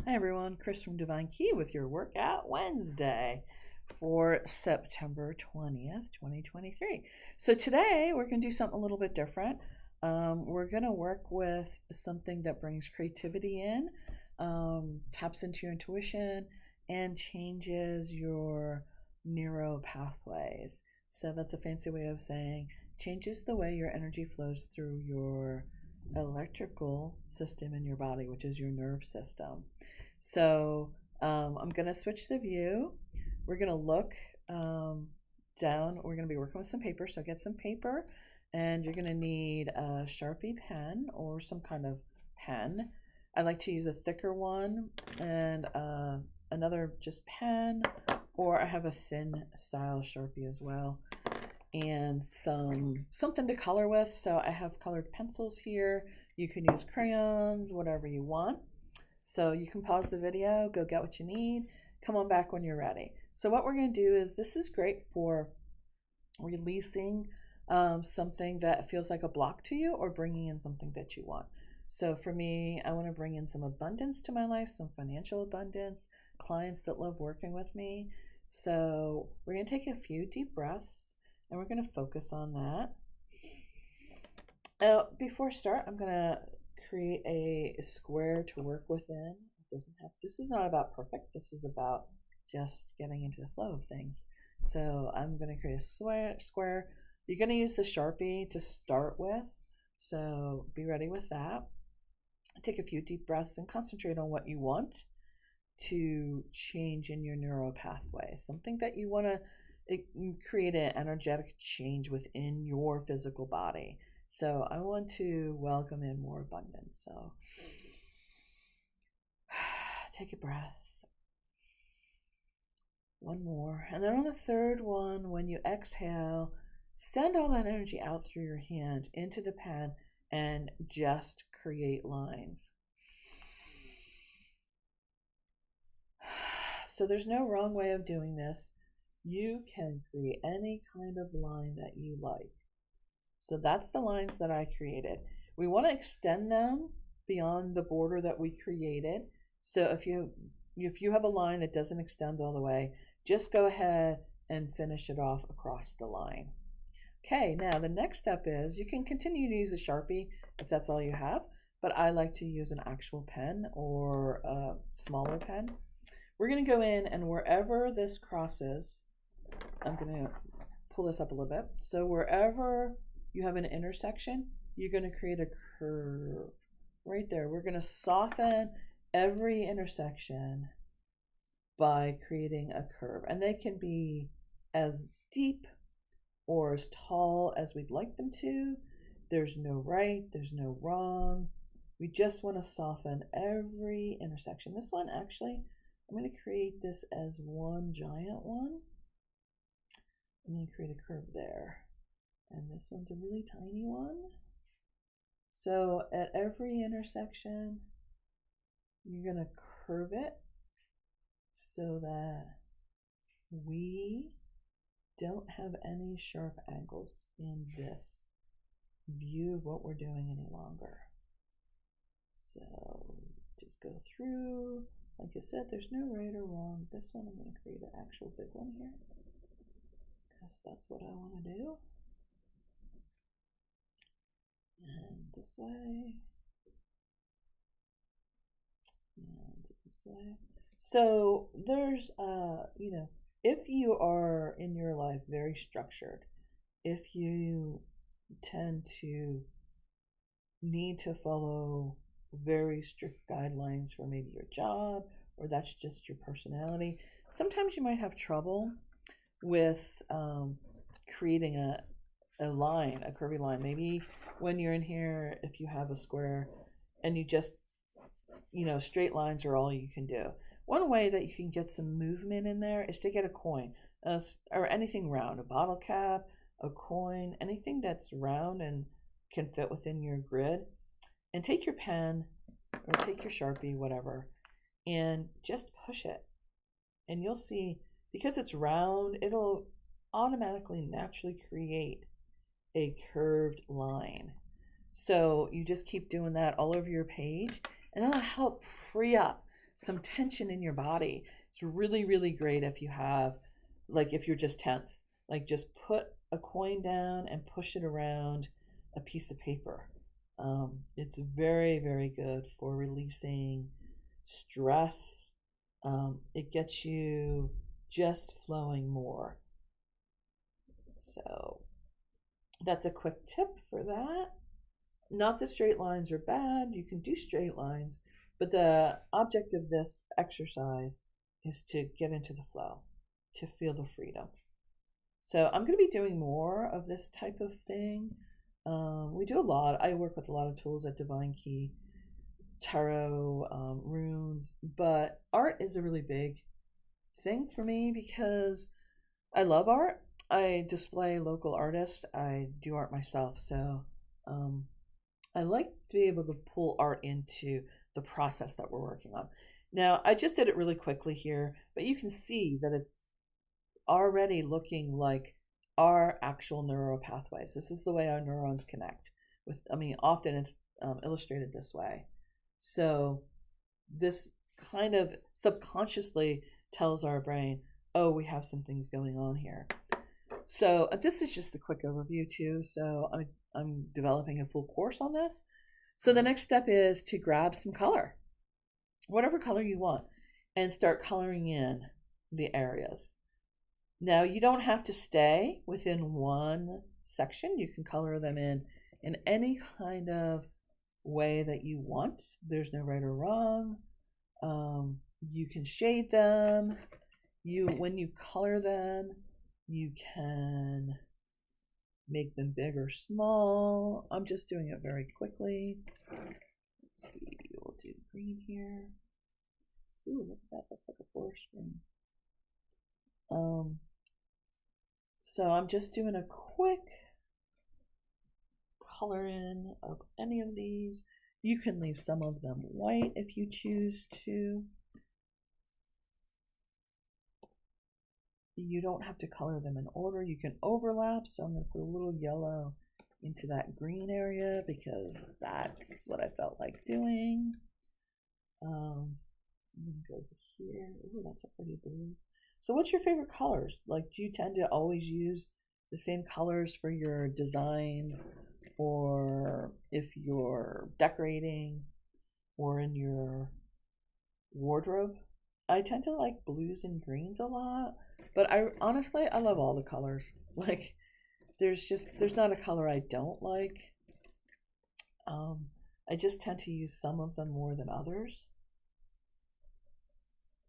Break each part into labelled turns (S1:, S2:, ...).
S1: Hi everyone, Chris from Divine Key with your Workout Wednesday for September 20th, 2023. So today we're going to do something a little bit different. We're going to work with something that brings creativity in, taps into your intuition, and changes your neuro pathways. So that's a fancy way of saying changes the way your energy flows through your electrical system in your body, which is your nerve system. So I'm going to switch the view. We're going to look down. We're going to be working with some paper. So get some paper, and you're going to need a Sharpie pen or some kind of pen. I like to use a thicker one and another just pen, or I have a thin style Sharpie as well, and something to color with. So I have colored pencils here. You can use crayons, whatever you want. So you can pause the video, go get what you need, come on back when you're ready. So what we're going to do is, this is great for releasing something that feels like a block to you, or bringing in something that you want. So for me, I want to bring in some abundance to my life, some financial abundance, clients that love working with me. So we're going to take a few deep breaths and we're going to focus on that. Before I start, I'm going to create a square to work within. This is not about perfect. This is about just getting into the flow of things. So I'm going to create a square. You're going to use the Sharpie to start with, so be ready with that. Take a few deep breaths and concentrate on what you want to change in your neural pathway, something that you want to create an energetic change within your physical body. So I want to welcome in more abundance. So take a breath. One more. And then on the third one, when you exhale, send all that energy out through your hand into the pen and just create lines. So there's no wrong way of doing this. You can create any kind of line that you like. So that's the lines that I created. We want to extend them beyond the border that we created. So if you have a line that doesn't extend all the way, just go ahead and finish it off across the line. Okay, now the next step is, you can continue to use a Sharpie if that's all you have, but I like to use an actual pen or a smaller pen. We're going to go in, and wherever this crosses, I'm going to pull this up a little bit. So wherever you have an intersection, you're going to create a curve right there. We're going to soften every intersection by creating a curve, and they can be as deep or as tall as we'd like them to. There's no right, there's no wrong. We just want to soften every intersection. This one, actually, I'm going to create this as one giant one. I'm going to create a curve there. And this one's a really tiny one. So at every intersection, you're going to curve it so that we don't have any sharp angles in this view of what we're doing any longer. So just go through. Like I said, there's no right or wrong. This one, I'm going to create an actual big one here, because that's what I want to do. And this way, and this way. So there's, if you are in your life very structured, if you tend to need to follow very strict guidelines for maybe your job, or that's just your personality, sometimes you might have trouble with creating a line, a curvy line. Maybe when you're in here, if you have a square and you just, straight lines are all you can do. One way that you can get some movement in there is to get a coin, or anything round, a bottle cap, a coin, anything that's round and can fit within your grid. And take your pen or take your Sharpie, whatever, and just push it. And you'll see, because it's round, it'll automatically, naturally create a curved line. So you just keep doing that all over your page, and that'll help free up. some tension in your body. It's really, really great if you have, like, if you're just tense, like just put a coin down and push it around a piece of paper. It's very, very good for releasing stress. It gets you just flowing more. So that's a quick tip for that. Not that straight lines are bad, you can do straight lines, but the object of this exercise is to get into the flow, to feel the freedom. So I'm going to be doing more of this type of thing. We do a lot. I work with a lot of tools at Divine Key, tarot, runes, but art is a really big thing for me because I love art. I display local artists. I do art myself, so I like to be able to pull art into the process that we're working on. Now, I just did it really quickly here, but you can see that it's already looking like our actual neural pathways. This is the way our neurons connect with, often it's illustrated this way. So this kind of subconsciously tells our brain, oh, we have some things going on here. So this is just a quick overview too. So I'm developing a full course on this. So the next step is to grab some color, whatever color you want, and start coloring in the areas. Now, you don't have to stay within one section. You can color them in any kind of way that you want. There's no right or wrong. You can shade them. When you color them, you can make them big or small. I'm just doing it very quickly. Let's see, we'll do green here. Ooh, look at that, that's like a forest green. So I'm just doing a quick color in of any of these. You can leave some of them white if you choose to. You don't have to color them in order. You can overlap. So I'm going to put a little yellow into that green area because that's what I felt like doing. I'm going to go over here. Ooh, that's a pretty blue. So what's your favorite colors? Like, do you tend to always use the same colors for your designs, or if you're decorating or in your wardrobe? I tend to like blues and greens a lot, but honestly, I love all the colors. Like, there's not a color I don't like. I just tend to use some of them more than others.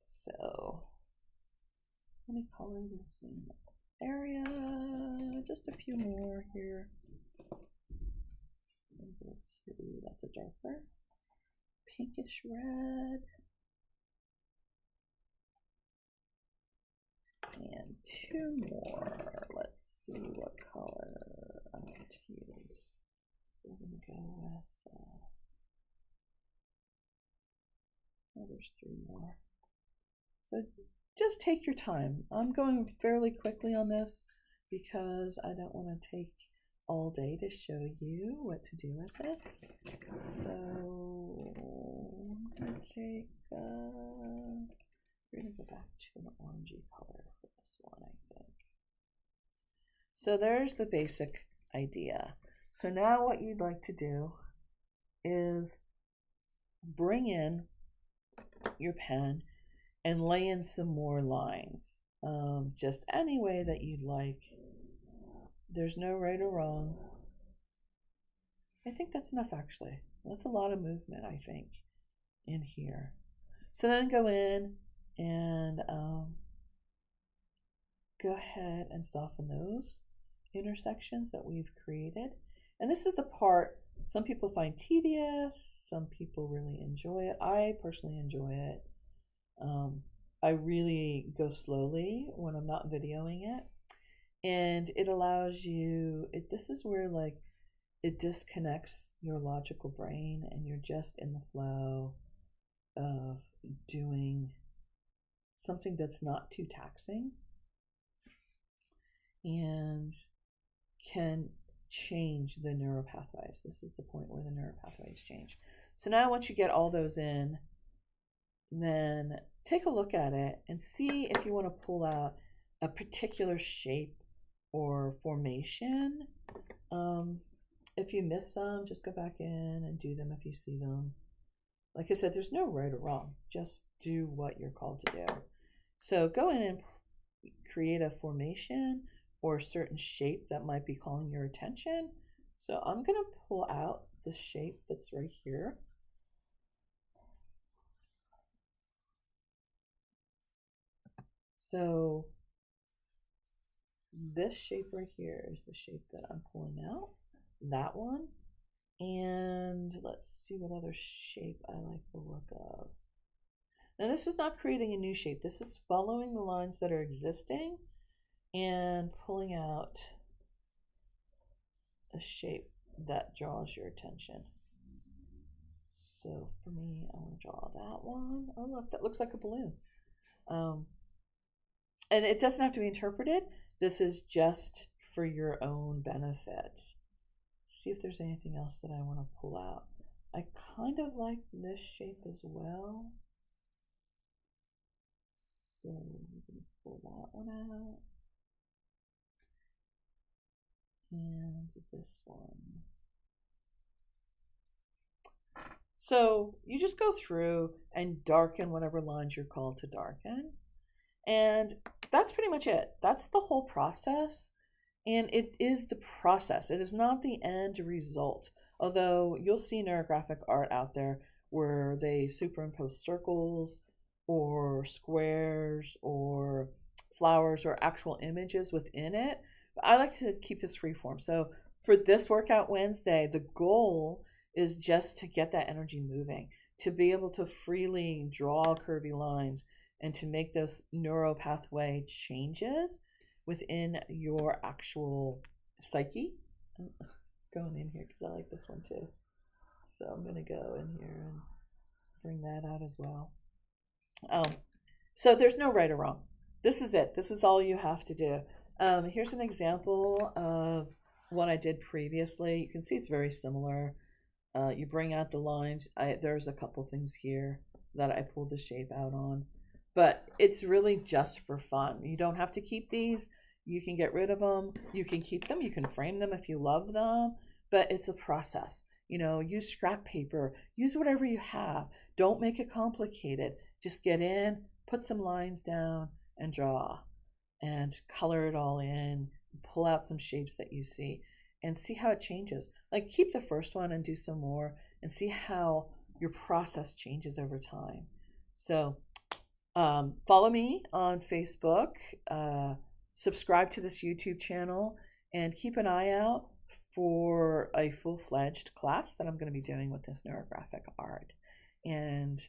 S1: So let me color this in area, just a few more here. Ooh, that's a darker pinkish red. And two more. Let's see what color I'm going to use. We're going to go with, oh, there's three more. So just take your time. I'm going fairly quickly on this because I don't want to take all day to show you what to do with this. So I'm going to take, we're going to go back to an orangey color for this one, I think. So there's the basic idea. So now what you'd like to do is bring in your pen and lay in some more lines, just any way that you'd like. There's no right or wrong. I think that's enough, actually. That's a lot of movement, I think, in here. So then go in and go ahead and soften those intersections that we've created. And this is the part some people find tedious, some people really enjoy it. I personally enjoy it. I really go slowly when I'm not videoing it, and it allows you, this is where like it disconnects your logical brain and you're just in the flow of doing something that's not too taxing and can change the neural pathways. This is the point where the neural pathways change. So now once you get all those in, then take a look at it and see if you want to pull out a particular shape or formation. If you miss some, just go back in and do them if you see them. Like I said, there's no right or wrong. Just do what you're called to do. So go in and create a formation or a certain shape that might be calling your attention. So I'm going to pull out the shape that's right here. So this shape right here is the shape that I'm pulling out. That one. And let's see what other shape I like the look of. Now this is not creating a new shape. This is following the lines that are existing and pulling out a shape that draws your attention. So for me, I want to draw that one. Oh look, that looks like a balloon. And it doesn't have to be interpreted. This is just for your own benefit. See if there's anything else that I want to pull out. I kind of like this shape as well. So I'm going to pull that one out. And this one. So you just go through and darken whatever lines you're called to darken. And that's pretty much it. That's the whole process. And it is the process. It is not the end result. Although you'll see neurographic art out there where they superimpose circles or squares or flowers or actual images within it. But I like to keep this free form. So for this workout Wednesday, the goal is just to get that energy moving, to be able to freely draw curvy lines and to make those neuropathway changes within your actual psyche. I'm going in here because I like this one too. So I'm going to go in here and bring that out as well. So there's no right or wrong. This is it. This is all you have to do. Here's an example of what I did previously. You can see it's very similar. You bring out the lines. There's a couple things here that I pulled the shape out on. But it's really just for fun. You don't have to keep these. You can get rid of them. You can keep them. You can frame them if you love them. But it's a process. You know, use scrap paper. Use whatever you have. Don't make it complicated. Just get in, put some lines down, and draw. And color it all in. Pull out some shapes that you see. And see how it changes. Like, keep the first one and do some more. And see how your process changes over time. So follow me on Facebook, subscribe to this YouTube channel, and keep an eye out for a full-fledged class that I'm going to be doing with this neurographic art. And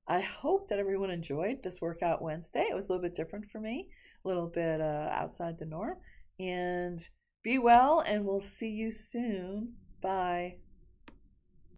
S1: I hope that everyone enjoyed this workout Wednesday. It was a little bit different for me, a little bit outside the norm. And be well, and we'll see you soon. Bye.